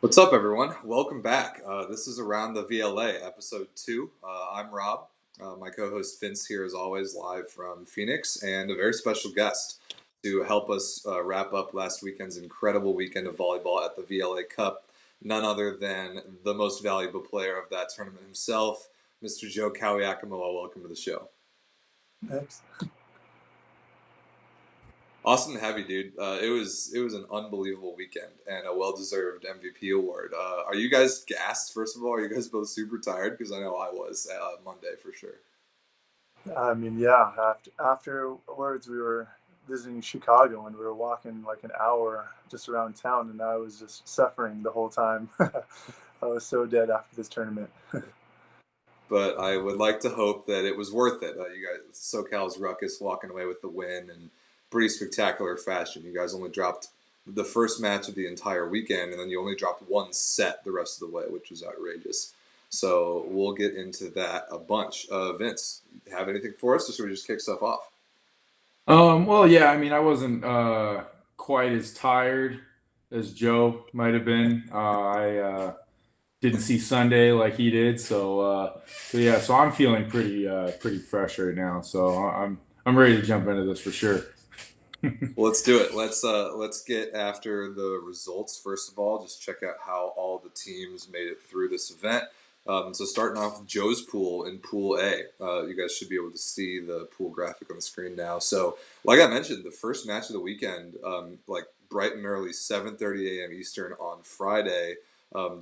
What's up, everyone? Welcome back. This is Around the VLA, episode 2. I'm Rob. My co host Vince here, as always, live from Phoenix, and a very special guest to help us wrap up last weekend's incredible weekend of volleyball at the VLA Cup. None other than the most valuable player of that tournament himself, Mr. Joe Kauliakamoa. Welcome to the show. Thanks. Awesome to have you, dude. It was an unbelievable weekend and a well-deserved MVP award. Are you guys gassed? First of all, are you guys both super tired? Because I know I was Monday for sure. I mean, yeah. Afterwards, we were visiting Chicago, and we were walking like an hour just around town, and I was just suffering the whole time. I was so dead after this tournament. But I would like to hope that it was worth it. You guys, SoCal's Ruckus walking away with the win in pretty spectacular fashion. You guys only dropped the first match of the entire weekend, and then you only dropped one set the rest of the way, which was outrageous. So we'll get into that a bunch. Vince, have anything for us, or should we just kick stuff off? Well, yeah, I mean, I wasn't quite as tired as Joe might have been. I didn't see Sunday like he did, so yeah, so I'm feeling pretty fresh right now. So I'm ready to jump into this for sure. Well, let's do it. Let's get after the results first of all. Just check out how all the teams made it through this event. So starting off with Joe's pool in Pool A, you guys should be able to see the pool graphic on the screen now. So, like I mentioned, the first match of the weekend, like bright and early, 7:30 a.m. Eastern on Friday.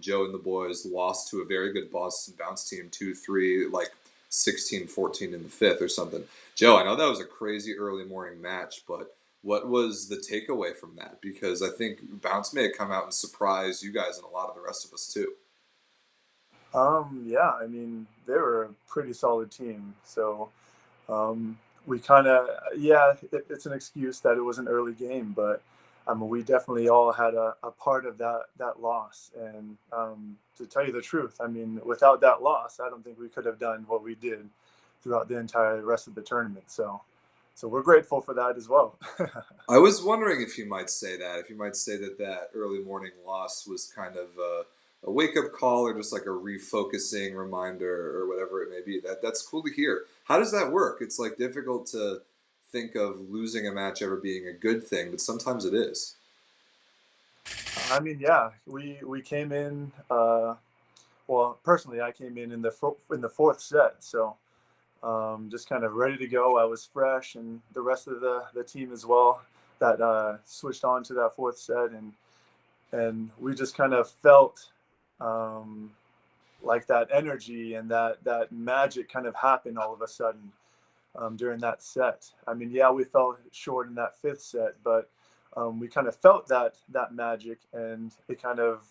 Joe and the boys lost to a very good Boston bounce team, 2-3, like 16-14 in the fifth or something. Joe, I know that was a crazy early morning match, but what was the takeaway from that? Because I think Bounce may have come out and surprised you guys and a lot of the rest of us too. Yeah, I mean, they were a pretty solid team. So we kind of, yeah, it's an excuse that it was an early game, but we definitely all had a part of that loss. And to tell you the truth, I mean, without that loss, I don't think we could have done what we did throughout the entire rest of the tournament. So we're grateful for that as well. I was wondering if you might say that, if you might say that that early morning loss was kind of a wake up call or just like a refocusing reminder or whatever it may be. That's cool to hear. How does that work? It's like difficult to think of losing a match ever being a good thing, but sometimes it is. I mean, yeah, we came in. Well, personally, I came in in the fourth set, so just kind of ready to go. I was fresh, and the rest of the team as well that switched on to that fourth set, and we just kind of felt um, like that energy and that magic kind of happened all of a sudden during that set. I mean, yeah, we fell short in that fifth set, but we kind of felt that magic, and it kind of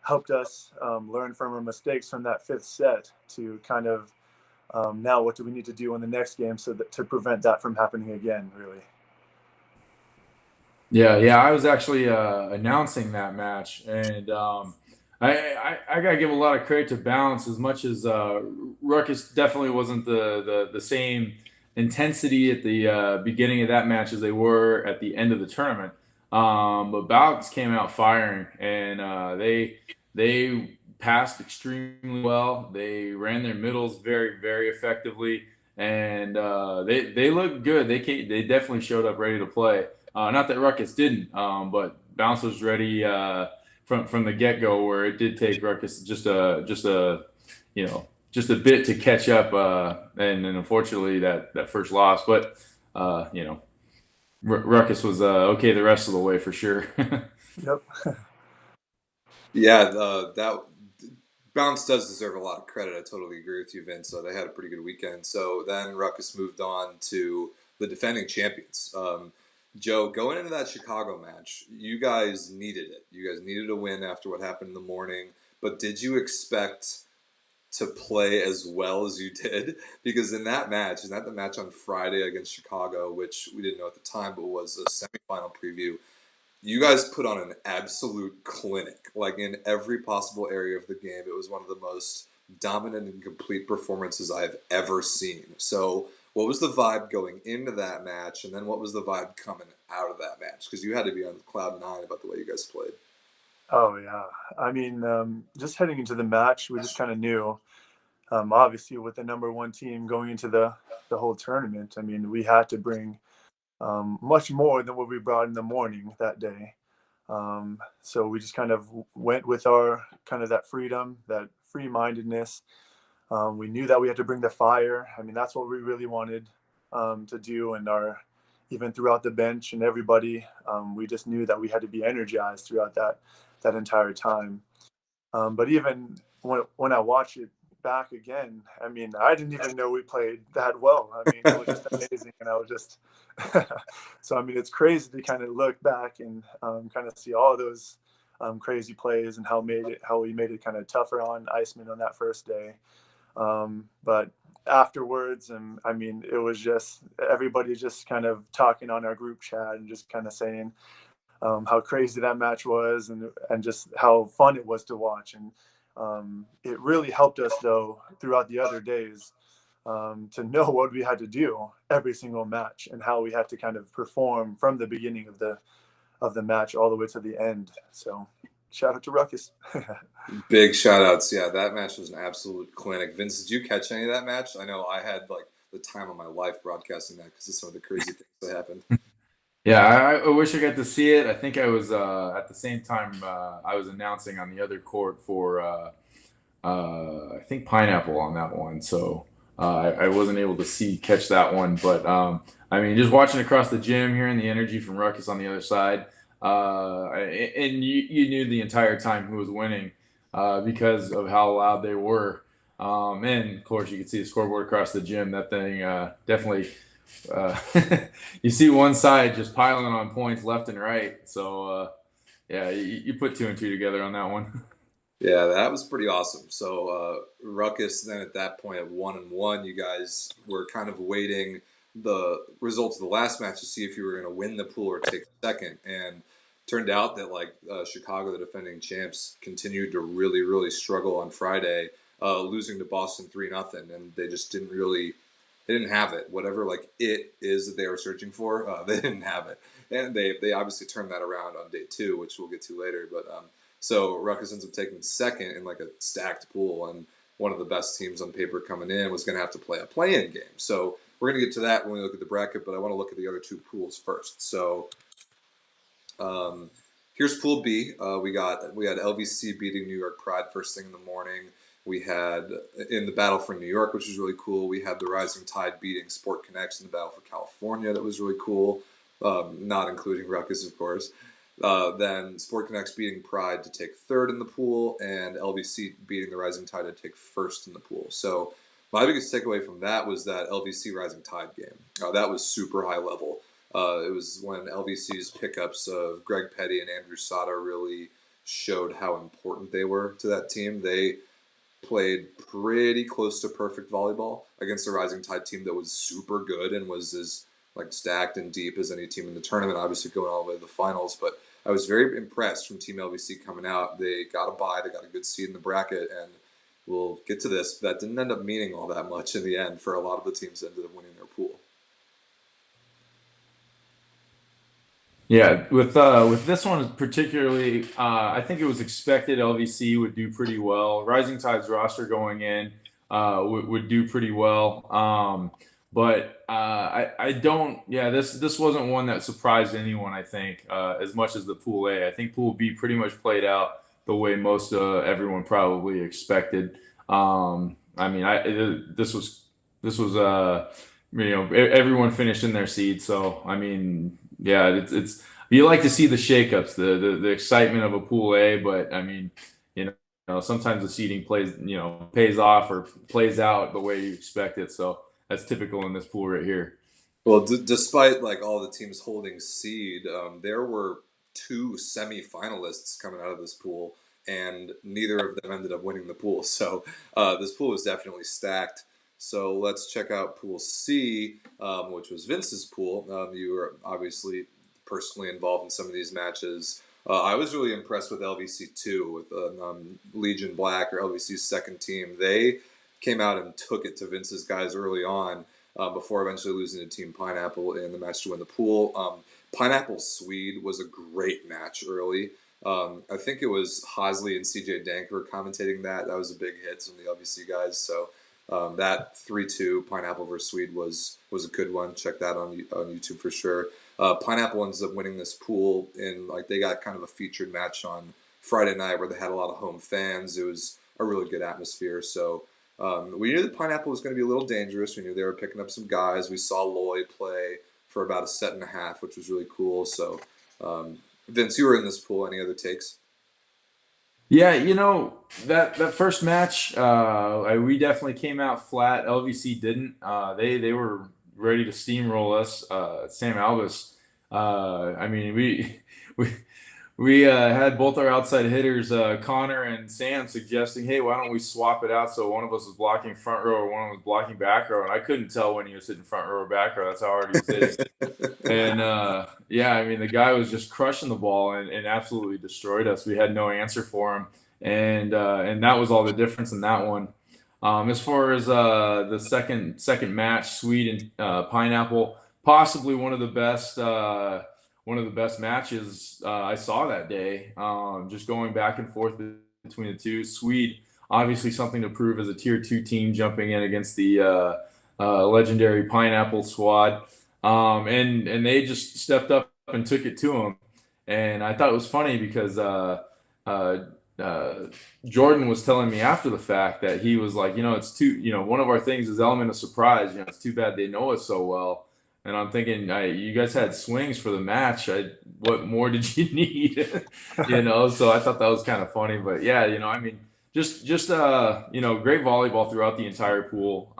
helped us learn from our mistakes from that fifth set to kind of now what do we need to do in the next game so that to prevent that from happening again, really. Yeah, I was actually announcing that match, and I gotta give a lot of credit to Balance as much as Ruckus definitely wasn't the same intensity at the beginning of that match as they were at the end of the tournament. But Balance came out firing, and they passed extremely well. They ran their middles very effectively, and they looked good. They definitely showed up ready to play. Not that Ruckus didn't, but Bounce was ready from the get go. Where it did take Ruckus just a just a bit to catch up, and then unfortunately that first loss. But Ruckus was okay the rest of the way for sure. Yep. Yeah, that Bounce does deserve a lot of credit. I totally agree with you, Vince. So they had a pretty good weekend. So then Ruckus moved on to the defending champions. Joe, going into that Chicago match, you guys needed it. You guys needed a win after what happened in the morning. But did you expect to play as well as you did? Because in that match, isn't that the match on Friday against Chicago, which we didn't know at the time, but was a semifinal preview? You guys put on an absolute clinic, like in every possible area of the game. It was one of the most dominant and complete performances I've ever seen. So, what was the vibe going into that match, and then what was the vibe coming out of that match? Because you had to be on cloud nine about the way you guys played. Oh yeah. I mean, just heading into the match, we just kind of knew, obviously with the number one team going into the whole tournament. I mean, we had to bring much more than what we brought in the morning that day. So we just kind of went with our kind of that freedom, that free-mindedness. We knew that we had to bring the fire. I mean, that's what we really wanted to do, and our even throughout the bench and everybody, we just knew that we had to be energized throughout that entire time. But even when I watch it back again, I mean, I didn't even know we played that well. I mean, it was just amazing, and I was just so. I mean, it's crazy to kind of look back and kind of see all those crazy plays and how we made it kind of tougher on Iceman on that first day. But afterwards, and I mean, it was just everybody just kind of talking on our group chat and just kind of saying how crazy that match was, and just how fun it was to watch. And it really helped us though throughout the other days to know what we had to do every single match and how we had to kind of perform from the beginning of the match all the way to the end. So shout out to Ruckus. Big shout outs. Yeah, that match was an absolute clinic. Vince, did you catch any of that match? I know I had like the time of my life broadcasting that because of some of the crazy things that happened. Yeah, I wish I got to see it. I think I was at the same time I was announcing on the other court for I think Pineapple on that one, so I wasn't able to catch that one. But I mean, just watching across the gym, hearing the energy from Ruckus on the other side, and you knew the entire time who was winning because of how loud they were. And of course, you could see the scoreboard across the gym. That thing definitely. Uh, you see one side just piling on points left and right. So yeah, you put two and two together on that one. Yeah, that was pretty awesome. So Ruckus then at that point at 1-1, you guys were kind of waiting the results of the last match to see if you were going to win the pool or take second. And turned out that like Chicago, the defending champs, continued to really, really struggle on Friday, losing to Boston 3-0, and they just they didn't have it. Whatever like it is that they were searching for, they didn't have it. And they obviously turned that around on day two, which we'll get to later. But so Ruckus ends up taking second in like a stacked pool, and one of the best teams on paper coming in was going to have to play a play-in game. So we're going to get to that when we look at the bracket, but I want to look at the other two pools first. So here's Pool B. We had LVC beating New York Pride first thing in the morning. We had in the battle for New York, which was really cool. We had the Rising Tide beating Sport Connects in the battle for California. That was really cool. Not including Ruckus, of course. Then Sport Connects beating Pride to take third in the pool, and LVC beating the Rising Tide to take first in the pool. So my biggest takeaway from that was that LVC Rising Tide game. That was super high level. It was when LVC's pickups of Greg Petty and Andrew Sada really showed how important they were to that team. They played pretty close to perfect volleyball against a Rising Tide team that was super good and was as like stacked and deep as any team in the tournament, obviously going all the way to the finals. But I was very impressed from Team LVC coming out. They got a bye, they got a good seed in the bracket, and we'll get to this. That didn't end up meaning all that much in the end for a lot of the teams that ended up winning their pool. Yeah, with this one particularly, I think it was expected LVC would do pretty well. Rising Tide's roster going in would do pretty well, but I don't. Yeah, this wasn't one that surprised anyone. I think as much as the Pool A. I think Pool B pretty much played out the way most everyone probably expected. I mean, this was everyone finished in their seed, so I mean. Yeah, it's you like to see the shakeups, the excitement of a Pool A, but I mean, sometimes the seeding pays off or plays out the way you expect it. So that's typical in this pool right here. Well, despite like all the teams holding seed, there were two semi-finalists coming out of this pool, and neither of them ended up winning the pool. So this pool was definitely stacked. So let's check out Pool C, which was Vince's pool. You were obviously personally involved in some of these matches. I was really impressed with LVC too, with Legion Black, or LVC's second team. They came out and took it to Vince's guys early on. Before eventually losing to Team Pineapple in the match to win the pool. Pineapple Swede was a great match early. I think it was Hosley and CJ Dank who were commentating that. That was a big hit from the LVC guys. So that 3-2 Pineapple versus Swede was a good one. Check that on YouTube for sure. Pineapple ends up winning this pool, and like they got kind of a featured match on Friday night where they had a lot of home fans. It was a really good atmosphere. So we knew that Pineapple was going to be a little dangerous. We knew they were picking up some guys. We saw Lloyd play for about a set and a half, which was really cool. So Vince, you were in this pool. Any other takes? Yeah, that first match, we definitely came out flat. LVC didn't. They were ready to steamroll us. Sam Albus. I mean, we we had both our outside hitters, Connor and Sam, suggesting, "Hey, why don't we swap it out so one of us was blocking front row or one of us was blocking back row?" And I couldn't tell when he was hitting front row or back row. That's how hard he was hitting. And yeah, I mean, the guy was just crushing the ball and absolutely destroyed us. We had no answer for him, and that was all the difference in that one. As far as the second match, Swede and Pineapple, possibly one of the best matches I saw that day. Just going back and forth between the two. Swede, obviously something to prove as a tier 2 team, jumping in against the legendary Pineapple squad. And they just stepped up and took it to him. And I thought it was funny because Jordan was telling me after the fact that he was like, one of our things is element of surprise. It's too bad they know us so well. And I'm thinking, you guys had swings for the match. What more did you need? So I thought that was kind of funny. But yeah, I mean, just great volleyball throughout the entire pool.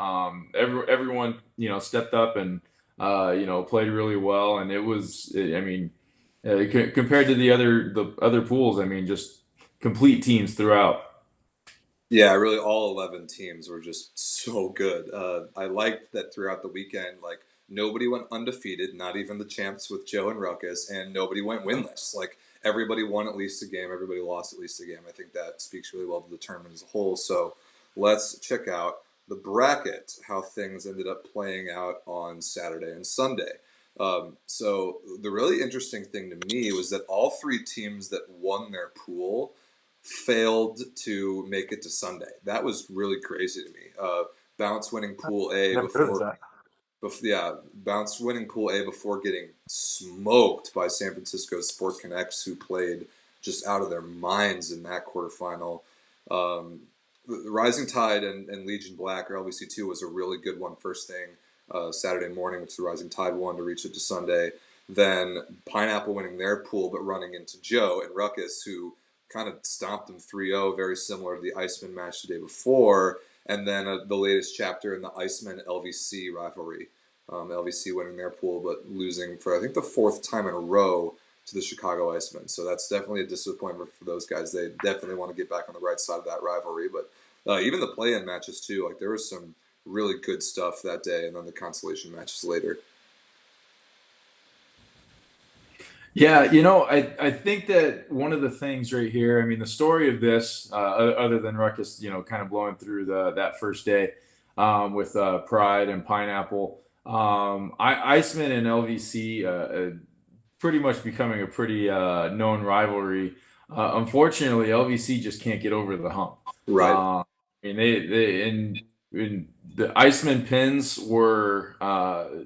Everyone, stepped up and played really well, and it was, I mean, compared to the other pools, I mean, just complete teams throughout. Yeah, really, all 11 teams were just so good. I liked that throughout the weekend, like nobody went undefeated, not even the champs with Joe and Ruckus, and nobody went winless. Like everybody won at least a game, everybody lost at least a game. I think that speaks really well to the tournament as a whole. So let's check out the bracket, how things ended up playing out on Saturday and Sunday. So the really interesting thing to me was that all three teams that won their pool failed to make it to Sunday. That was really crazy to me. Bounce winning Pool A Never heard of that. Bounce winning Pool A before getting smoked by San Francisco Sport Connects, who played just out of their minds in that quarterfinal. The Rising Tide and Legion Black, or LBC2, was a really good one first thing Saturday morning, which the Rising Tide won to reach it to Sunday. Then Pineapple winning their pool, but running into Joe and Ruckus, who kind of stomped them 3-0, very similar to the Iceman match the day before. And then the latest chapter in the Iceman LVC rivalry. LVC winning their pool, but losing for, I think, the fourth time in a row to the Chicago Icemen. So that's definitely a disappointment for those guys. They definitely want to get back on the right side of that rivalry. But even the play-in matches, too, like there was some really good stuff that day, and then the consolation matches later. Yeah, I think that one of the things right here, I mean, the story of this, other than Ruckus, kind of blowing through that first day with Pride and Pineapple, Iceman and LVC pretty much becoming a pretty known rivalry. Unfortunately, LVC just can't get over the hump. Right. I mean, in the Iceman pins were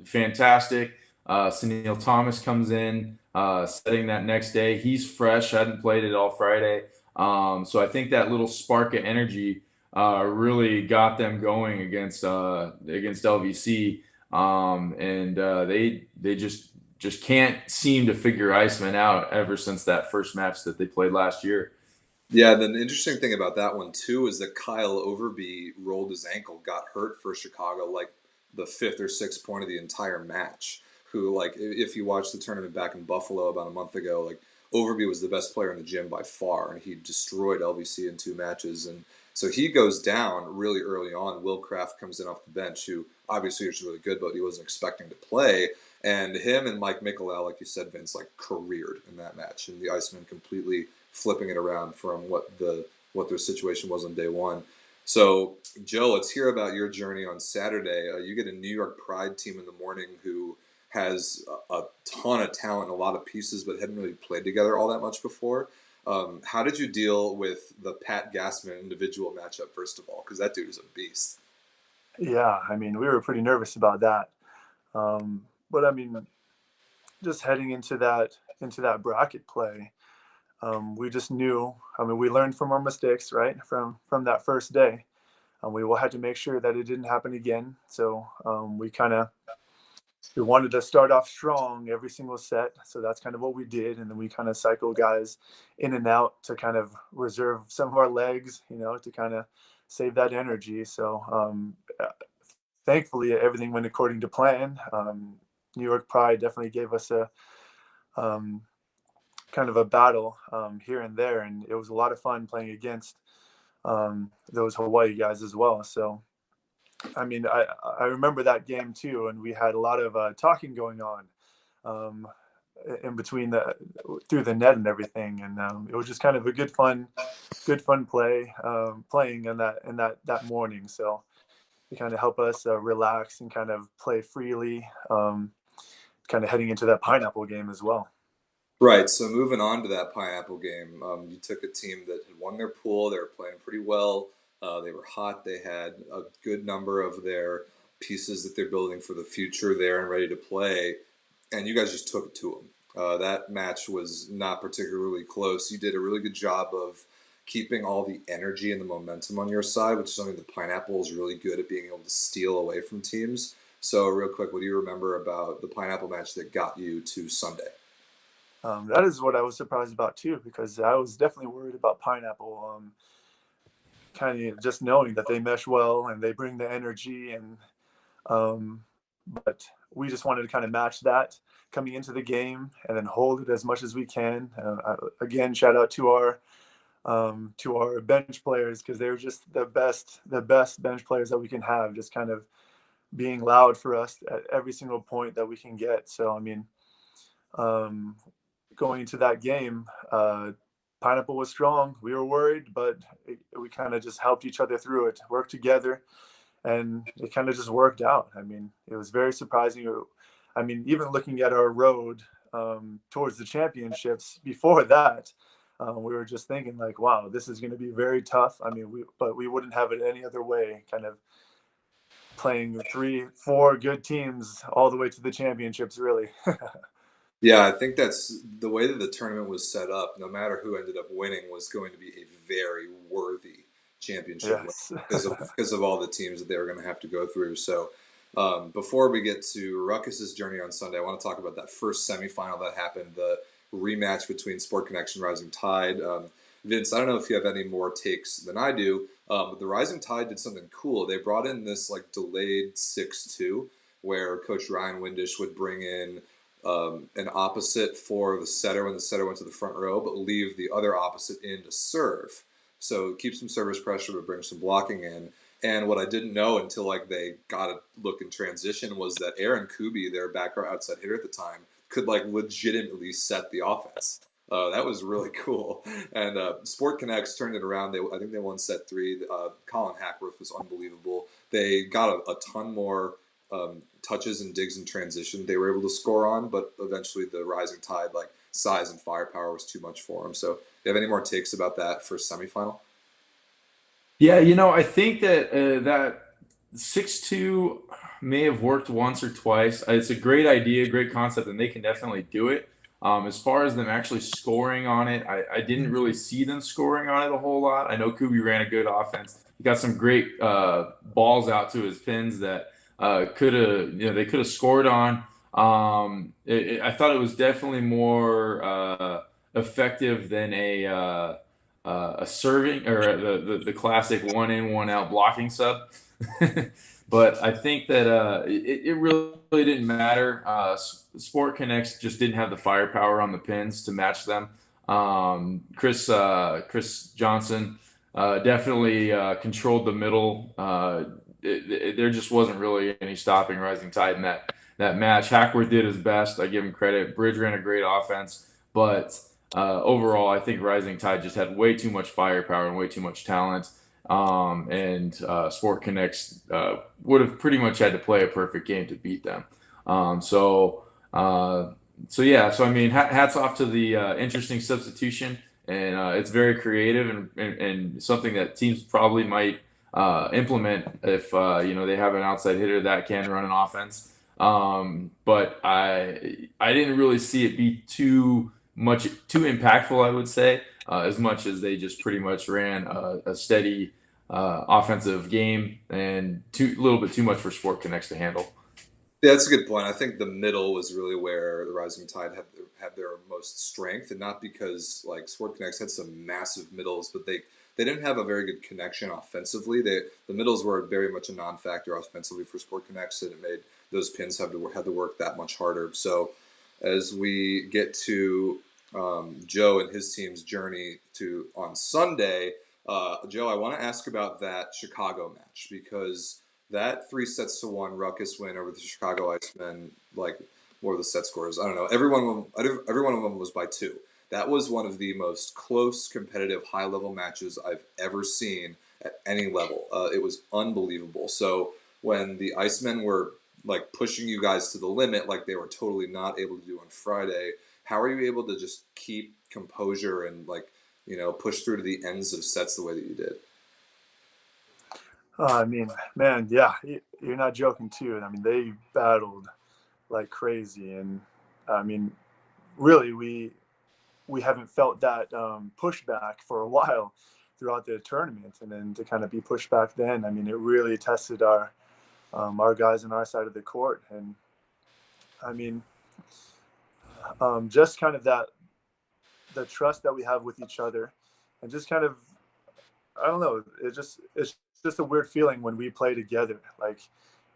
fantastic. Sunil Thomas comes in, setting that next day. He's fresh, hadn't played it all Friday. So I think that little spark of energy really got them going against LVC. And they just can't seem to figure Iceman out ever since that first match that they played last year. Yeah, the interesting thing about that one, too, is that Kyle Overby rolled his ankle, got hurt for Chicago, like the fifth or sixth point of the entire match. Who, like, if you watched the tournament back in Buffalo about a month ago, like, Overby was the best player in the gym by far, and he destroyed LVC in 2 matches. And so he goes down really early on. Will Kraft comes in off the bench, who obviously is really good, but he wasn't expecting to play. And him and Mike Michelel, like you said, Vince, like careered in that match, and the Icemen completely flipping it around from what their situation was on day one. So, Joe, let's hear about your journey on Saturday. You get a New York Pride team in the morning who has a ton of talent, a lot of pieces, but hadn't really played together all that much before. How did you deal with the Pat Gassman individual matchup, first of all? Because that dude is a beast. Yeah, I mean, we were pretty nervous about that. But I mean, just heading into that bracket play, we just knew. I mean, we learned from our mistakes, right, from that first day. We will had to make sure that it didn't happen again. So we wanted to start off strong every single set. So that's kind of what we did, and then we kind of cycle guys in and out to kind of reserve some of our legs, to kind of save that energy. So thankfully, everything went according to plan. New York Pride definitely gave us a um, kind of a battle here and there, and it was a lot of fun playing against those Hawaii guys as well. So, I mean, I remember that game too, and we had a lot of talking going on um, in between through the net and everything, and it was just kind of a good fun play playing in that morning. So it kind of helped us relax and kind of play freely, kind of heading into that Pineapple game as well. Right. So moving on to that Pineapple game, you took a team that had won their pool. They were playing pretty well. They were hot. They had a good number of their pieces that they're building for the future there and ready to play. And you guys just took it to them. That match was not particularly close. You did a really good job of keeping all the energy and the momentum on your side, which is something that Pineapple is really good at being able to steal away from teams. So real quick, what do you remember about the Pineapple match that got you to Sunday? That is what I was surprised about too, because I was definitely worried about Pineapple. Kind of just knowing that they mesh well and they bring the energy, and but we just wanted to kind of match that coming into the game and then hold it as much as we can. Again, shout out to our bench players, because they're just the best bench players that we can have, just kind of being loud for us at every single point that we can get. So I mean, going into that game, Pineapple was strong. We were worried, but we kind of just helped each other through it, worked together, and it kind of just worked out. I mean, it was very surprising. I mean, even looking at our road towards the championships before that, we were just thinking like, wow, this is going to be very tough. I mean, but we wouldn't have it any other way, kind of playing 3-4 good teams all the way to the championships, really. Yeah, I think that's the way that the tournament was set up. No matter who ended up winning, was going to be a very worthy championship win Yes. because of all the teams that they were going to have to go through. So, before we get to Ruckus's journey on Sunday, I want to talk about that first semifinal that happened, the rematch between Sport Connection Rising Tide. Vince, I don't know if you have any more takes than I do, but the Rising Tide did something cool. They brought in this like delayed 6-2, where Coach Ryan Windish would bring in an opposite for the setter when the setter went to the front row, but leave the other opposite in to serve. So keep some service pressure, but bring some blocking in. And what I didn't know until like they got a look in transition was that Aaron Kubi, their back row outside hitter at the time, could like legitimately set the offense. That was really cool. And Sport Connects turned it around. I think they won set 3. Colin Hackworth was unbelievable. They got a ton more touches and digs in transition they were able to score on, but eventually the Rising Tide, like size and firepower, was too much for them. So, do you have any more takes about that first semifinal? Yeah, I think that that 6-2 may have worked once or twice. It's a great idea, great concept, and they can definitely do it. As far as them actually scoring on it, I didn't really see them scoring on it a whole lot. I know Kubi ran a good offense. He got some great balls out to his pins that they could have scored on. I thought it was definitely more effective than a serving or the classic one in one out blocking sub. But I think that it really didn't matter. Sport Connects just didn't have the firepower on the pins to match them. Chris Johnson definitely controlled the middle. There just wasn't really any stopping Rising Tide in that match. Hackworth did his best. I give him credit. Bridge ran a great offense, but overall, I think Rising Tide just had way too much firepower and way too much talent. And Sport Connects would have pretty much had to play a perfect game to beat them. So yeah. So I mean, hats off to the interesting substitution and it's very creative and something that teams probably might implement if they have an outside hitter that can run an offense. But I didn't really see it be too impactful, I would say, as much as they just pretty much ran a steady offensive game and a little bit too much for Sport Connects to handle. Yeah, that's a good point. I think the middle was really where the Rising Tide had their most strength, and not because like Sport Connects had some massive middles, but they didn't have a very good connection offensively. The middles were very much a non-factor offensively for Sport Connects, and it made those pins had to work that much harder. So as we get to Joe and his team's journey to on Sunday, Joe, I want to ask about that Chicago match because that 3-1 Ruckus win over the Chicago Icemen, like, what were the set scores? I don't know. Every one of them was by 2. That was one of the most close, competitive, high-level matches I've ever seen at any level. It was unbelievable. So when the Icemen were like pushing you guys to the limit, like they were totally not able to do on Friday, how are you able to just keep composure and push through to the ends of sets the way that you did? I mean, man, yeah, you're not joking too. I mean, they battled like crazy, and I mean, really, we haven't felt that pushback for a while throughout the tournament, and then to kind of be pushed back then, I mean, it really tested our guys on our side of the court, and I mean, just kind of the trust that we have with each other, and just kind of, I don't know, it's just a weird feeling when we play together. Like,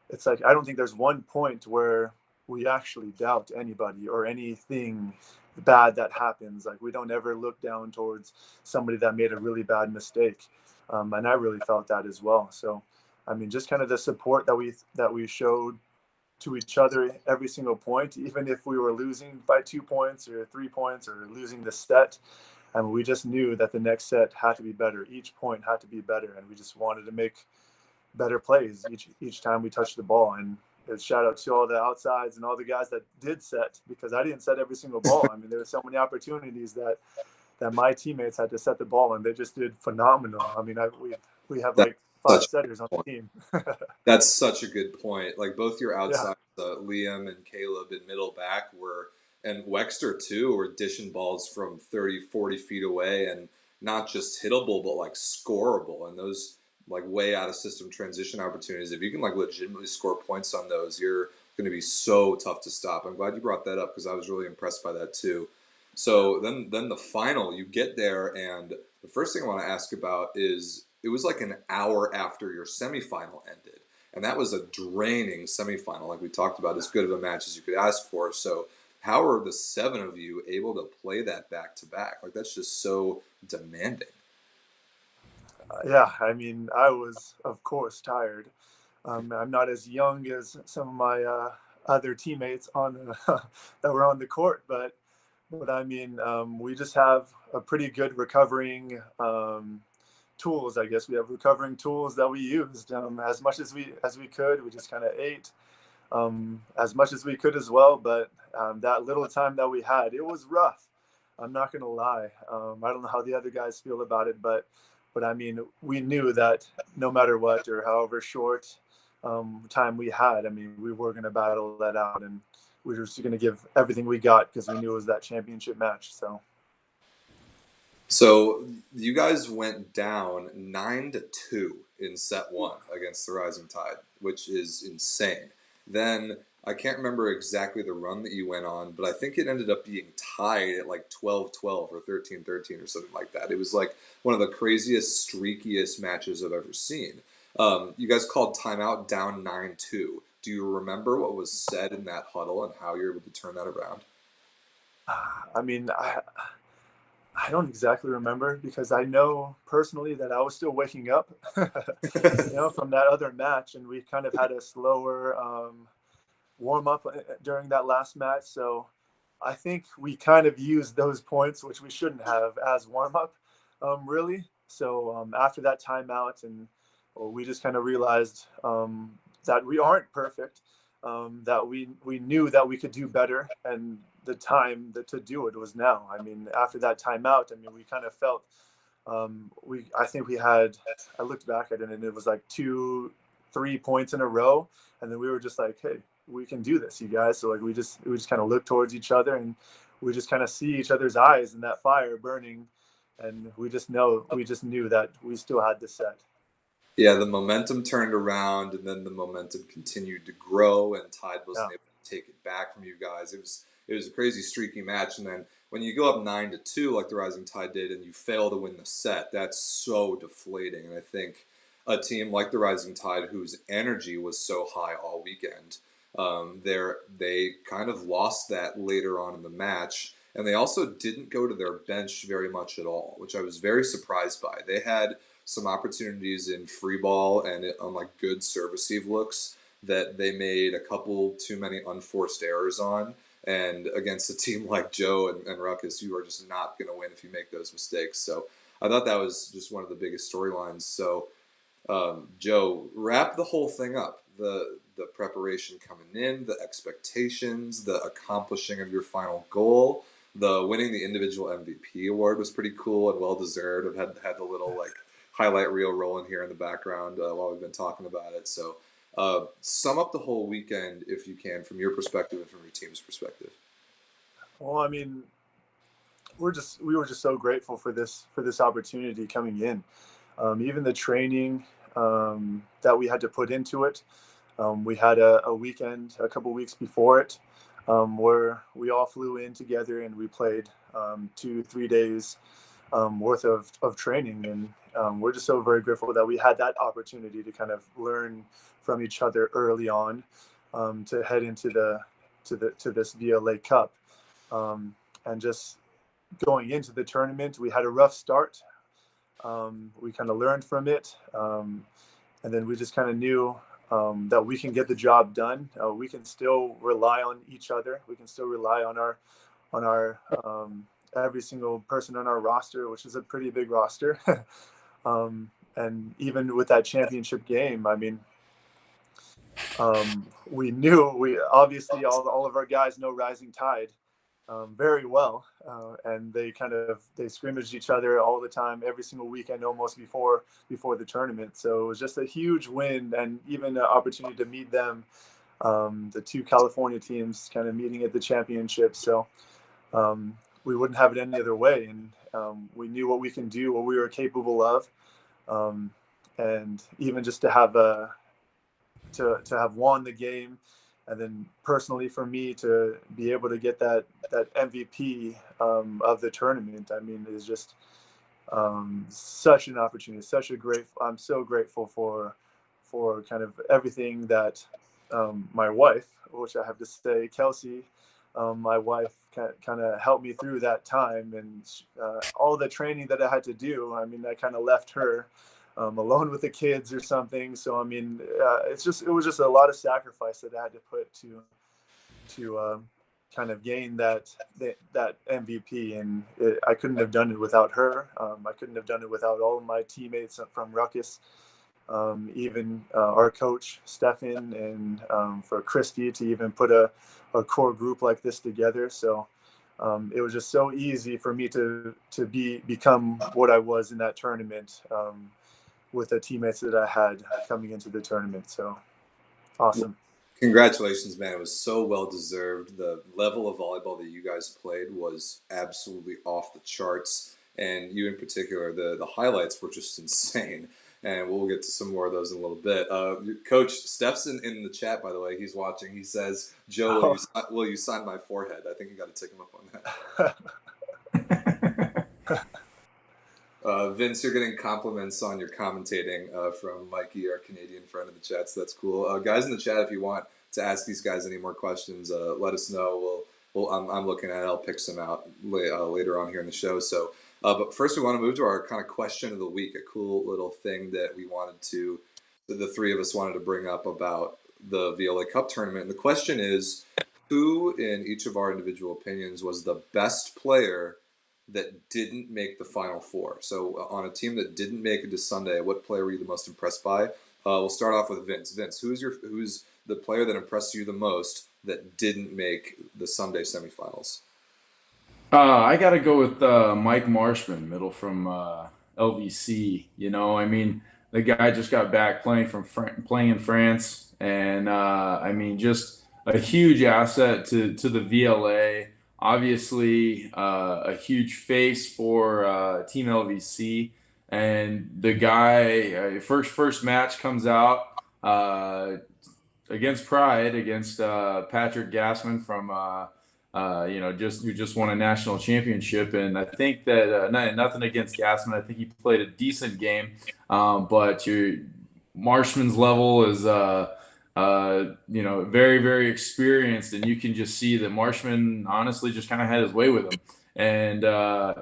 it's like I don't think there's one point where we actually doubt anybody or anything bad that happens. Like, we don't ever look down towards somebody that made a really bad mistake, and I really felt that as well. So, I mean, just kind of the support that we showed to each other every single point, even if we were losing by 2 points or 3 points or losing the set. And we just knew that the next set had to be better. Each point had to be better, and we just wanted to make better plays each time we touched the ball. And shout out to all the outsides and all the guys that did set, because I didn't set every single ball. I mean, there were so many opportunities that my teammates had to set the ball, and they just did phenomenal. I mean, we have like 5 setters on the team. That's such a good point. Like both your outsides, Yeah. Liam and Caleb in middle back and Wexter too, were dishing balls from 30, 40 feet away, and not just hittable, but like scoreable. And those like way out of system transition opportunities, if you can like legitimately score points on those, you're going to be so tough to stop. I'm glad you brought that up because I was really impressed by that too. So then the final, you get there, and the first thing I want to ask about is it was like an hour after your semifinal ended. And that was a draining semifinal, like we talked about, as good of a match as you could ask for. So how are the 7 of you able to play that back to back? Like, that's just so demanding. Yeah, I mean, I was, of course, tired. I'm not as young as some of my other teammates that were on the court, but I mean, we just have a pretty good recovering tools. I guess we have recovering tools that we used as much as we could. We just kind of ate as much as we could as well. But that little time that we had, it was rough. I'm not gonna lie. I don't know how the other guys feel about it, but I mean, we knew that no matter what or however short time we had, I mean, we were gonna battle that out, and we were just gonna give everything we got because we knew it was that championship match. So you guys went down 9-2 in set 1 against the Rising Tide, which is insane. Then I can't remember exactly the run that you went on, but I think it ended up being tied at like 12-12 or 13-13 or something like that. It was like one of the craziest, streakiest matches I've ever seen. You guys called timeout down 9-2. Do you remember what was said in that huddle and how you were able to turn that around? I mean, I don't exactly remember because I know personally that I was still waking up, from that other match, and we kind of had a slower warm up during that last match. So I think we kind of used those points, which we shouldn't have, as warm up, really. So after that timeout, and we just kind of realized that we aren't perfect, that we knew that we could do better, and the time to do it was now. I mean, after that timeout, I mean, we kind of felt I think we had. I looked back at it, and it was like 2-3 points in a row, and then we were just like, hey, we can do this, you guys. So like we just kind of looked towards each other, and we just kind of see each other's eyes and that fire burning, and we just knew that we still had this set. Yeah, the momentum turned around, and then the momentum continued to grow, and Tide wasn't able to take it back from you guys. It was a crazy streaky match, and then when you go up 9-2 like the Rising Tide did, and you fail to win the set, that's so deflating. And I think a team like the Rising Tide, whose energy was so high all weekend, they kind of lost that later on in the match, and they also didn't go to their bench very much at all, which I was very surprised by. They had some opportunities in free ball and on like good serve receive looks that they made a couple too many unforced errors on. And against a team like Joe and Ruckus, you are just not going to win if you make those mistakes. So I thought that was just one of the biggest storylines. So Joe, wrap the whole thing up. The preparation coming in, the expectations, the accomplishing of your final goal, the winning the individual MVP award was pretty cool and well deserved. I've had the little like highlight reel rolling here in the background while we've been talking about it. So sum up the whole weekend if you can from your perspective and from your team's perspective. Well, I mean, we were just so grateful for this opportunity coming in. Even the training that we had to put into it. We had a weekend a couple weeks before it where we all flew in together and we played 2-3 days worth of training, and we're just so very grateful that we had that opportunity to kind of learn from each other early on to head into this VLA Cup, and just going into the tournament, we had a rough start. We kind of learned from it, and then we just kind of knew that we can get the job done. We can still rely on each other. We can still rely on our every single person on our roster, which is a pretty big roster. And even with that championship game, I mean, we obviously all of our guys know Rising Tide very well, and they scrimmaged each other all the time, every single weekend, almost before the tournament. So it was just a huge win, and even an opportunity to meet them, the two California teams, kind of meeting at the championship. So we wouldn't have it any other way, and we knew what we can do, what we were capable of, and even just to have won the game. And then personally for me to be able to get that MVP of the tournament, I mean, is just such an opportunity, I'm so grateful for kind of everything that my wife, which I have to say, Kelsey, my wife kind of helped me through that time, and all the training that I had to do. I mean, I kind of left her alone with the kids or something. So I mean, it was just a lot of sacrifice that I had to put to kind of gain that MVP, and I couldn't have done it without her. I couldn't have done it without all of my teammates from Ruckus, even our coach Stefan, and for Christy to even put a core group like this together. So it was just so easy for me to become what I was in that tournament. With the teammates that I had coming into the tournament. So awesome. Congratulations, man. It was so well deserved. The level of volleyball that you guys played was absolutely off the charts. And you in particular, the highlights were just insane. And we'll get to some more of those in a little bit. Coach Steph's in the chat, by the way. He's watching. He says, Joe, will you sign my forehead? I think you got to take him up on that. Vince, you're getting compliments on your commentating from Mikey, our Canadian friend in the chat, so that's cool. Guys in the chat, if you want to ask these guys any more questions, let us know. I'm looking at it. I'll pick some out later on here in the show. So, but first we want to move to our kind of question of the week, a cool little thing that the three of us wanted to bring up about the VLA Cup tournament. And the question is, who in each of our individual opinions was the best player that didn't make the Final Four? So on a team that didn't make it to Sunday, what player were you the most impressed by? We'll start off with Vince. Vince, who's the player that impressed you the most that didn't make the Sunday semifinals? I got to go with Mike Marshman, middle from LVC. You know, I mean, the guy just got back playing playing in France, and I mean, just a huge asset to the VLA. Obviously, a huge face for Team LVC, and the guy first match comes out against Pride against Patrick Gassman from you know, just who just won a national championship. And I think that nothing against Gassman. I think he played a decent game, but your Marshman's level is you know, very very experienced, and you can just see that Marshman honestly just kind of had his way with him, and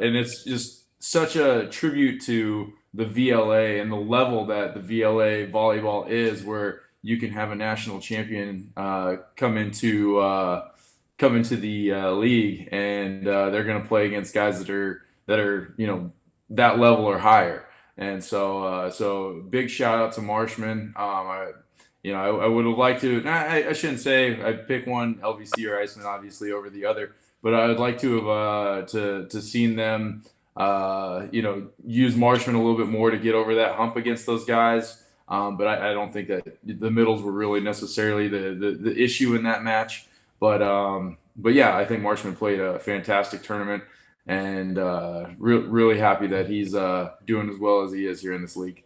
it's just such a tribute to the VLA and the level that the VLA volleyball is, where you can have a national champion come into the league, and they're going to play against guys that are you know, that level or higher. And so big shout out to Marshman. You know, I would have liked to. I shouldn't say I'd pick one LVC or Iceman obviously over the other, but I would like to have to seen them you know, use Marshman a little bit more to get over that hump against those guys. But I don't think that the middles were really necessarily the issue in that match. But yeah, I think Marshman played a fantastic tournament, and really happy that he's doing as well as he is here in this league.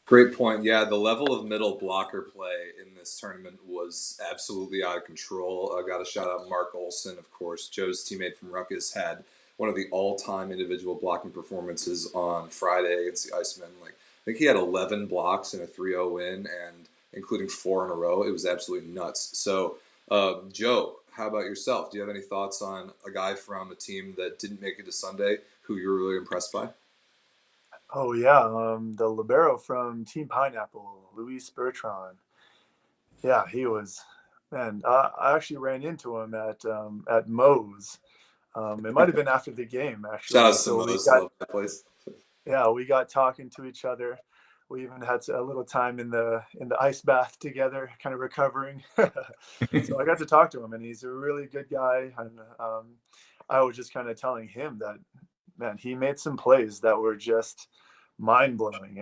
Great point. Yeah, the level of middle blocker play in this tournament was absolutely out of control. I got to shout out Mark Olson, of course. Joe's teammate from Ruckus had one of the all-time individual blocking performances on Friday against the Icemen. Like, I think he had 11 blocks in a 3-0 win, and including 4 in a row. It was absolutely nuts. So, Joe, how about yourself? Do you have any thoughts on a guy from a team that didn't make it to Sunday who you were really impressed by? Oh yeah, the libero from Team Pineapple, Luis Bertrand. Yeah, he was. Man, I actually ran into him at Moe's. It might have been after the game Shout actually. out to Mo's. I love that place. Yeah, we got talking to each other. We even had a little time in the ice bath together, kind of recovering. So I got to talk to him, and he's a really good guy. And I was just kind of telling him that, man, he made some plays that were just mind blowing,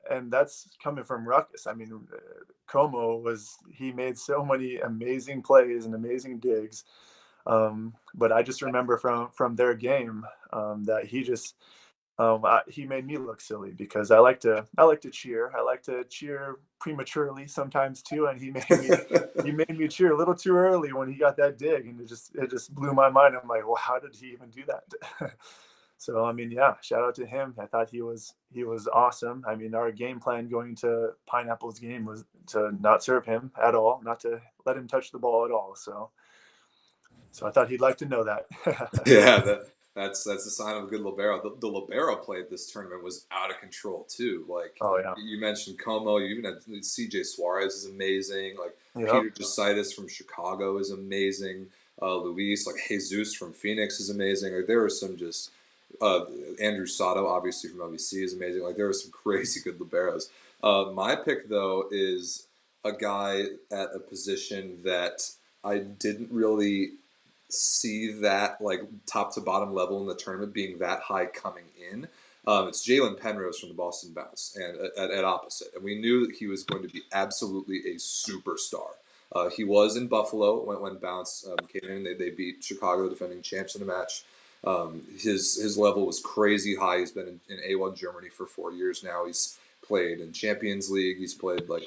and that's coming from Ruckus. I mean, he made so many amazing plays and amazing digs. But I just remember from their game that he made me look silly, because I like to cheer. I like to cheer prematurely sometimes too, and he made me cheer a little too early when he got that dig, and it just blew my mind. I'm like, well, how did he even do that? So I mean, yeah, shout out to him. I thought he was awesome. I mean, our game plan going to Pineapple's game was to not serve him at all, not to let him touch the ball at all. So I thought he'd like to know that. Yeah, that's a sign of a good libero. The libero play at this tournament was out of control too. Like, Oh yeah, you mentioned Como, you even had CJ Suarez is amazing. Like, yep. Peter Jositis from Chicago is amazing. Luis, like Jesus from Phoenix is amazing. Like, there were some just Andrew Sato, obviously from LVC, is amazing. Like, there were some crazy good liberos. My pick though is a guy at a position that I didn't really see that, like, top to bottom level in the tournament being that high coming in. It's Jalen Penrose from the Boston Bounce, and at opposite, and we knew that he was going to be absolutely a superstar. He was in Buffalo when Bounce came in. They beat Chicago, defending champs, in a match. His level was crazy high. He's been in A1 Germany for 4 years now. He's played in Champions League. He's played, like,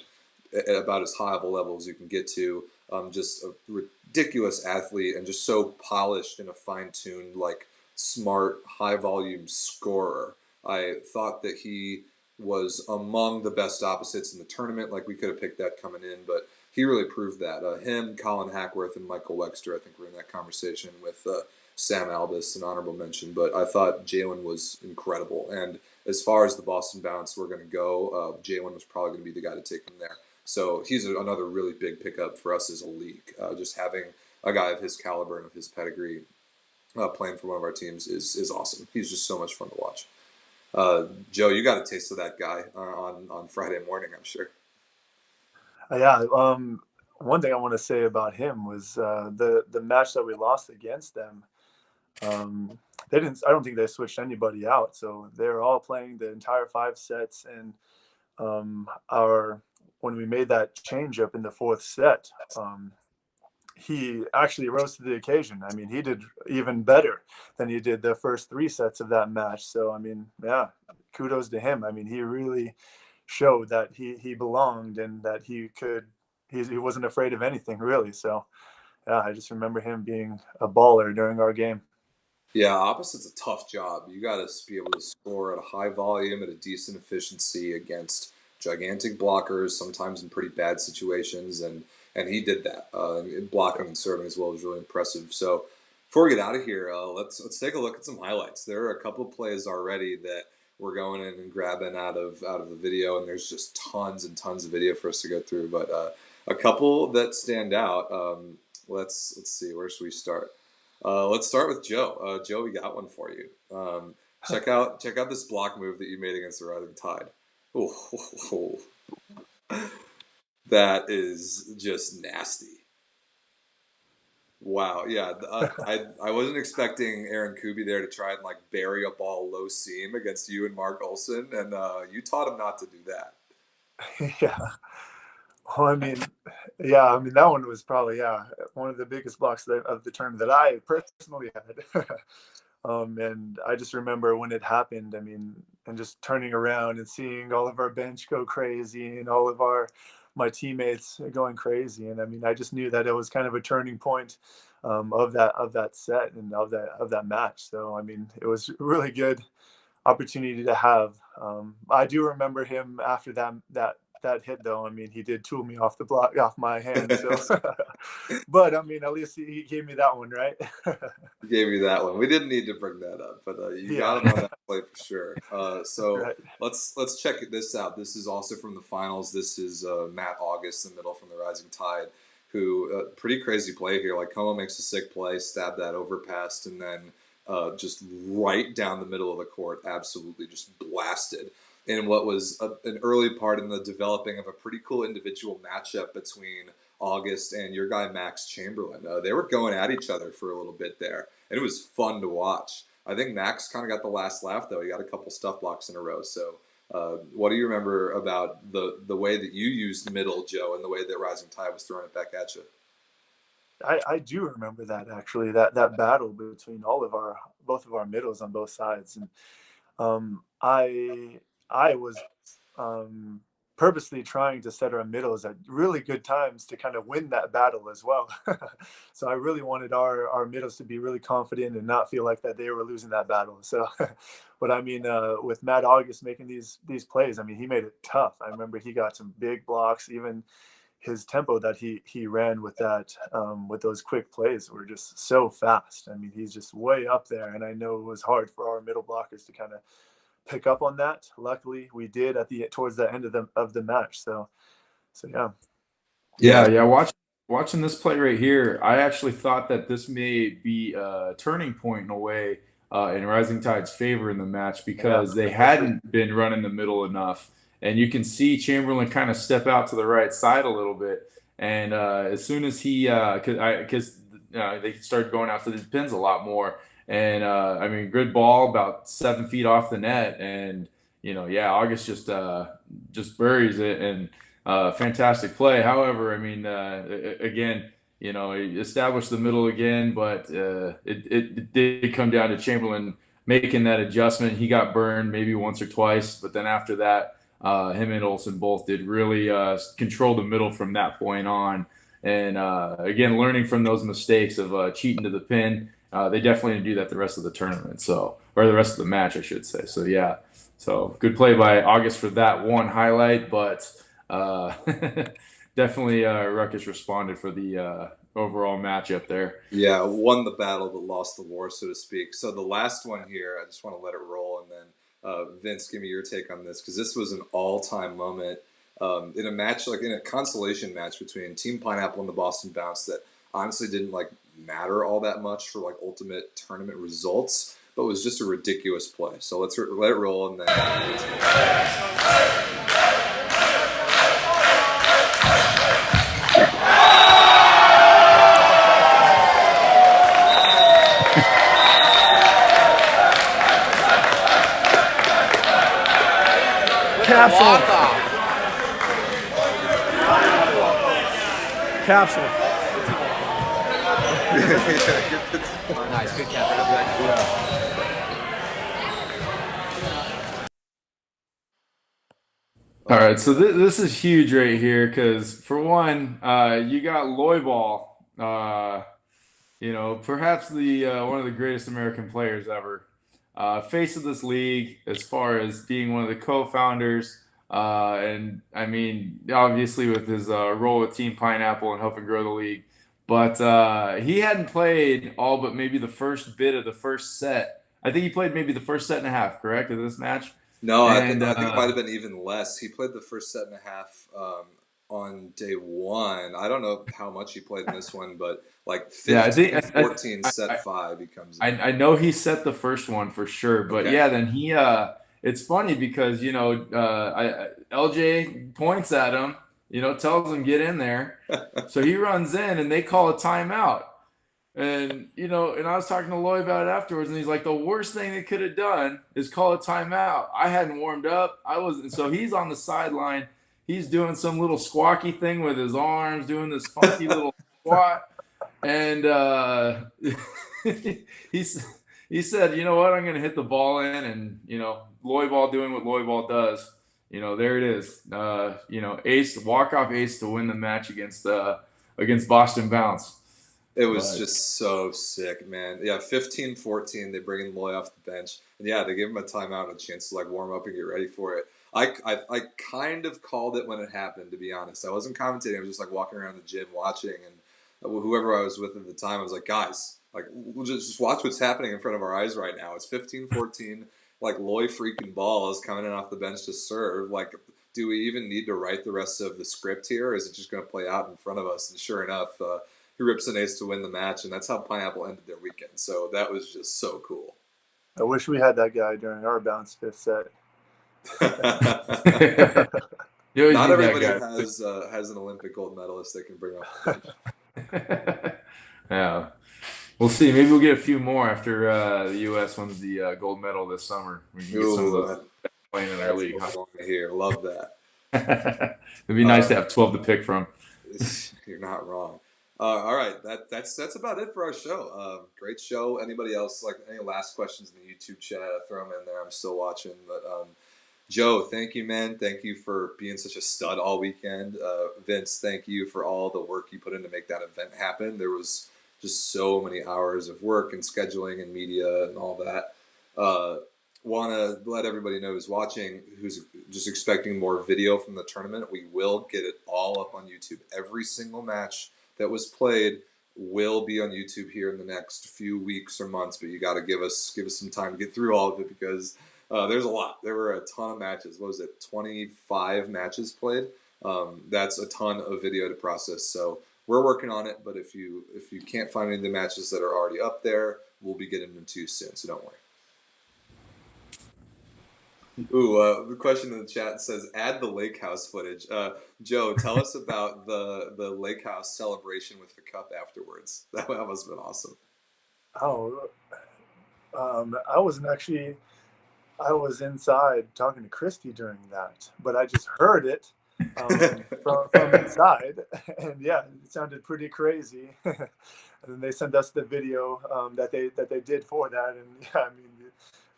at about as high of a level as you can get to. Just a ridiculous athlete, and just so polished and a fine-tuned, like, smart, high-volume scorer. I thought that he was among the best opposites in the tournament. Like, we could have picked that coming in, but he really proved that. Him, Colin Hackworth, and Michael Wexter, I think, were in that conversation with Sam Albus, an honorable mention. But I thought Jalen was incredible. And as far as the Boston Bounce were going to go, Jalen was probably going to be the guy to take him there. So he's another really big pickup for us as a league. Just having a guy of his caliber and of his pedigree playing for one of our teams is awesome. He's just so much fun to watch. Joe, you got a taste of that guy on Friday morning, I'm sure. Yeah. one thing I want to say about him was the match that we lost against them. They didn't. I don't think they switched anybody out, so they were all playing the entire 5 sets. And when we made that change up in the 4th set, he actually rose to the occasion. I mean, he did even better than he did the first 3 sets of that match. So I mean, yeah, kudos to him. I mean, he really showed that he belonged and that he wasn't afraid of anything, really. So yeah, I just remember him being a baller during our game. Yeah, opposite's a tough job. You got to be able to score at a high volume at a decent efficiency against gigantic blockers, sometimes in pretty bad situations, and he did that. Blocking and serving as well was really impressive. So before we get out of here, let's take a look at some highlights. There are a couple of plays already that we're going in and grabbing out of the video, and there's just tons and tons of video for us to go through. But a couple that stand out. Let's see, where should we start? Let's start with Joe. Joe, we got one for you. Check out this block move that you made against the Rising Tide. Oh, that is just nasty. Wow, yeah. I wasn't expecting Aaron Kuby there to try and like bury a ball low seam against you and Mark Olson, and you taught him not to do that. Yeah. Well, I mean, that one was probably one of the biggest blocks of the tournament that I personally had. And I just remember when it happened. I mean, and just turning around and seeing all of our bench go crazy and all of my teammates going crazy. And I mean, I just knew that it was kind of a turning point of that set and of that match. So I mean, it was a really good opportunity to have. I do remember him after that hit, though. I mean, he did tool me off my hand. So, but I mean, at least he gave me that one, right? He gave you that one. We didn't need to bring that up, but you got him on that play for sure. So right. Let's check this out. This is also from the finals. This is Matt August, the middle from the Rising Tide, who pretty crazy play here. Like Como makes a sick play, stab that overpass, and then just right down the middle of the court, absolutely just blasted. In what was an early part in the developing of a pretty cool individual matchup between August and your guy Max Chamberlain. They were going at each other for a little bit there, and it was fun to watch. I think Max kind of got the last laugh, though. He got a couple stuff blocks in a row. So what do you remember about the way that you used middle, Joe, and the way that Rising Tide was throwing it back at you? I do remember that, actually, that battle between both of our middles on both sides. And I was purposely trying to set our middles at really good times to kind of win that battle as well. So I really wanted our middles to be really confident and not feel like that they were losing that battle. So, but I mean, with Matt August making these plays, I mean, he made it tough. I remember he got some big blocks. Even his tempo that he ran with those quick plays were just so fast. I mean, he's just way up there, and I know it was hard for our middle blockers to kind of pick up on that. Luckily, we did towards the end of the match. So yeah. Watching this play right here, I actually thought that this may be a turning point in a way in Rising Tide's favor in the match, because they hadn't been running the middle enough, and you can see Chamberlain kind of step out to the right side a little bit, and as soon as he because they started going out to the pins a lot more. And I mean, good ball about 7 feet off the net, and August just buries it, and fantastic play. However, I mean, again, he established the middle again, but it did come down to Chamberlain making that adjustment. He got burned maybe once or twice, but then after that, him and Olsen both did really control the middle from that point on. And again, learning from those mistakes of cheating to the pin. They definitely didn't do that the rest of the tournament, or the rest of the match, I should say. So, yeah. So, good play by August for that one highlight, but definitely Ruckus responded for the overall matchup there. Yeah, won the battle but lost the war, so to speak. So, the last one here, I just want to let it roll, and then Vince, give me your take on this, because this was an all-time moment in a match, like in a consolation match between Team Pineapple and the Boston Bounce that honestly didn't matter all that much for ultimate tournament results, but was just a ridiculous play. So let's let it roll, and then Capsule. Capsule. Nice, good capsule. All right, so this is huge right here because for one, you got Lloyd Ball, perhaps the one of the greatest American players ever, face of this league as far as being one of the co-founders, and I mean obviously with his role with Team Pineapple and helping grow the league, but he hadn't played all but maybe the first bit of the first set. I think he played maybe the first set and a half, correct, of this match. No, And I think it might have been even less. He played the first set and a half on day one. I don't know how much he played in this one, but like yeah, 15, 14, I, set five, he comes in. I know he set the first one for sure, but Okay. yeah, then he it's funny because LJ points at him, tells him get in there. So he runs in and they call a timeout. And and I was talking to Lloyd about it afterwards, and he's like, the worst thing they could have done is call a timeout. I hadn't warmed up. I wasn't. So he's on the sideline. He's doing some little squawky thing with his arms, doing this funky little squat. And he said, you know what, I'm going to hit the ball in, and Lloyd Ball doing what Lloyd Ball does. There it is. Ace, walk-off ace to win the match against Boston Bounce. It was just so sick, man. Yeah, 15-14, they bring in Loy off the bench. And yeah, they give him a timeout and a chance to like warm up and get ready for it. I kind of called it when it happened, to be honest. I wasn't commentating. I was just like walking around the gym watching, and whoever I was with at the time, I was like, guys, like we'll just watch what's happening in front of our eyes right now. It's 15-14. Like Loy freaking Ball is coming in off the bench to serve. Like, do we even need to write the rest of the script here? Or is it just going to play out in front of us? And sure enough, he rips an ace to win the match, and that's how Pineapple ended their weekend. So that was just so cool. I wish we had that guy during our bounce fifth set. Not everybody has an Olympic gold medalist they can bring up. Yeah, we'll see. Maybe we'll get a few more after the U.S. wins the gold medal this summer. We can get some of those playing in our league. Here, love that. It'd be nice to have 12 to pick from. You're not wrong. All right, that's about it for our show. Great show. Anybody else like any last questions in the YouTube chat? Throw them in there. I'm still watching. But Joe, thank you, man. Thank you for being such a stud all weekend. Vince, thank you for all the work you put in to make that event happen. There was just so many hours of work and scheduling and media and all that. Want to let everybody know who's watching, who's just expecting more video from the tournament. We will get it all up on YouTube. Every single match that was played will be on YouTube here in the next few weeks or months, but you got to give us some time to get through all of it because there's a lot. There were a ton of matches. What was it? 25 matches played. That's a ton of video to process. So we're working on it. But if you can't find any of the matches that are already up there, we'll be getting them to you soon. So don't worry. Ooh, the question in the chat says, add the lake house footage. Joe, tell us about the lake house celebration with the cup afterwards. That must have been awesome. Oh, I was inside talking to Christy during that, but I just heard it from inside, and yeah, it sounded pretty crazy. And then they sent us the video that they did for that, and yeah, I mean,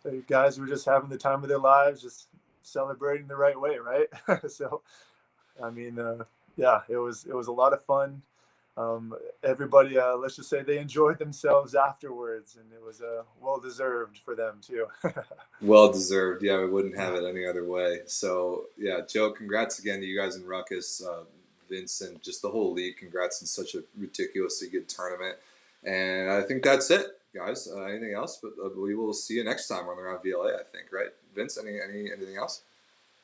the guys were just having the time of their lives, just celebrating the right way, right? So, I mean, yeah, it was a lot of fun. Everybody, let's just say they enjoyed themselves afterwards, and it was well deserved for them too. Well deserved. Yeah, we wouldn't have it any other way. So yeah, Joe, congrats again to you guys in Ruckus, Vince, and just the whole league. Congrats on such a ridiculously good tournament. And I think that's it, guys. Anything else? But we will see you next time when we're on VLA, I think, right? Vince, anything else?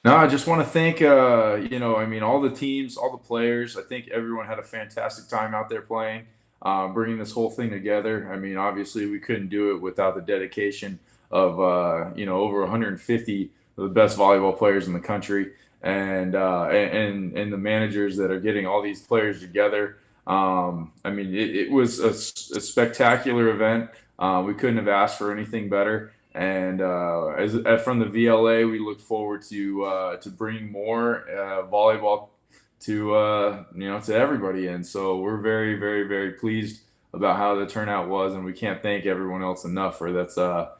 No, I just want to thank, all the teams, all the players. I think everyone had a fantastic time out there playing, bringing this whole thing together. I mean, obviously, we couldn't do it without the dedication of, over 150 of the best volleyball players in the country and the managers that are getting all these players together. It was a spectacular event. We couldn't have asked for anything better. And as from the VLA, we look forward to bringing more volleyball to to everybody. And so we're very, very, very pleased about how the turnout was, and we can't thank everyone else enough for that's our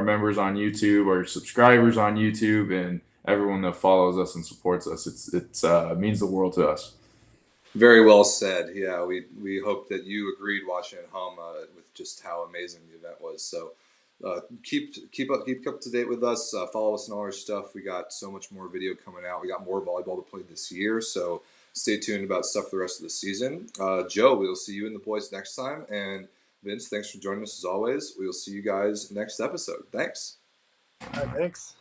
members on YouTube, our subscribers on YouTube, and everyone that follows us and supports us. It means the world to us. Very well said. Yeah, we hope that you agreed watching at home with just how amazing the event was. So keep up to date with us. Follow us on all our stuff. We got so much more video coming out. We got more volleyball to play this year. So stay tuned about stuff for the rest of the season. Joe, we'll see you and the boys next time. And Vince, thanks for joining us as always. We'll see you guys next episode. Thanks. All right, thanks.